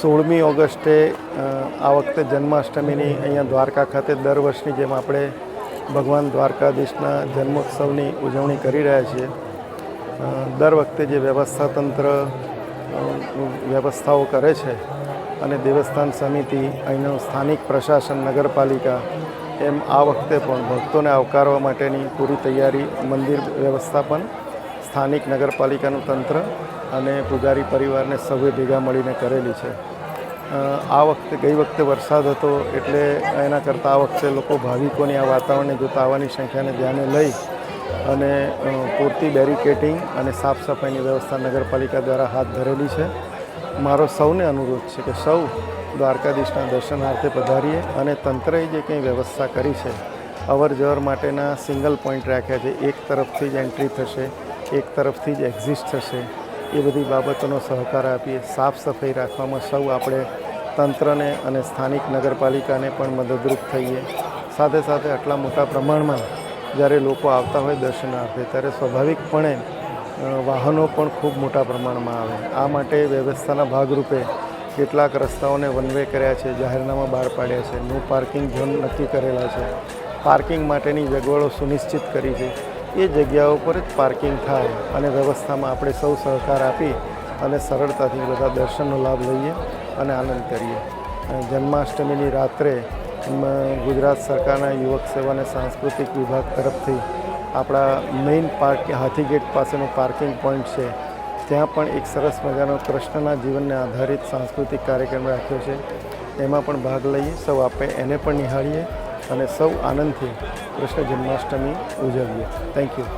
16મી ઓગસ્ટે આ વખતે જન્માષ્ટમીની અહીંયા દ્વારકા ખાતે દર વર્ષની જેમ આપણે ભગવાન દ્વારકાધીશના જન્મોત્સવની ઉજવણી કરી રહ્યા છીએ. દર વખતે જે વ્યવસ્થાતંત્ર વ્યવસ્થાઓ કરે છે અને દેવસ્થાન સમિતિ, અહીંનું સ્થાનિક પ્રશાસન, નગરપાલિકા, એમ આ વખતે પણ ભક્તોને આવકારવા માટેની પૂરી તૈયારી મંદિર વ્યવસ્થાપન, સ્થાનિક નગરપાલિકાનું તંત્ર અને પૂજારી પરિવારને સૌએ ભેગા મળીને કરેલી છે. આ વખતે ગઈ વખતે વરસાદ હતો એટલે એના કરતાં આ વખતે લોકો ભાવિકોની આ વાતાવરણને જોતા આવવાની સંખ્યાને ધ્યાને લઈ અને પૂરતી બેરિકેટિંગ અને સાફ સફાઈની વ્યવસ્થા નગરપાલિકા દ્વારા હાથ ધરેલી છે. મારો સૌને અનુરોધ છે કે સૌ દ્વારકાધીશના દર્શનાર્થે પધારીએ અને તંત્રએ જે કંઈ વ્યવસ્થા કરી છે, અવર જવર માટેના સિંગલ પોઈન્ટ રાખ્યા છે, એક તરફથી જ એન્ટ્રી થશે, એક તરફથી જ એક્ઝિટ થશે, એ બધી બાબતોનો સહકાર આપીએ. સાફ સફાઈ રાખવામાં સૌ આપણે તંત્રને અને સ્થાનિક નગરપાલિકાને પણ મદદરૂપ થઈએ. સાથે સાથે આટલા મોટા પ્રમાણમાં જ્યારે લોકો આવતા હોય દર્શનાર્થે ત્યારે સ્વાભાવિકપણે વાહનો પણ ખૂબ મોટા પ્રમાણમાં આવે. આ માટે વ્યવસ્થાના ભાગરૂપે કેટલાક રસ્તાઓને વન વે કર્યા છે, જાહેરનામા બહાર પાડ્યા છે, નો પાર્કિંગ ઝોન નક્કી કરેલા છે, પાર્કિંગ માટેની સગવડો સુનિશ્ચિત કરી છે. એ જગ્યાઓ પર જ પાર્કિંગ થાય અને વ્યવસ્થામાં આપણે સૌ સહકાર આપી અને સરળતાથી બધા દર્શનનો લાભ લઈએ અને આનંદ કરીએ. જન્માષ્ટમીની રાત્રે ગુજરાત સરકારના યુવક સેવા અને સાંસ્કૃતિક વિભાગ તરફથી આપણા મેઇન હાથીગેટ પાસેનું પાર્કિંગ પોઈન્ટ છે, ત્યાં પણ એક સરસ મજાનો કૃષ્ણના જીવનને આધારિત સાંસ્કૃતિક કાર્યક્રમ રાખ્યો છે. એમાં પણ ભાગ લઈએ, સૌ આપણે એને પણ નિહાળીએ અને સૌ આનંદથી કૃષ્ણ જન્માષ્ટમી ઉજવીએ. Thank you.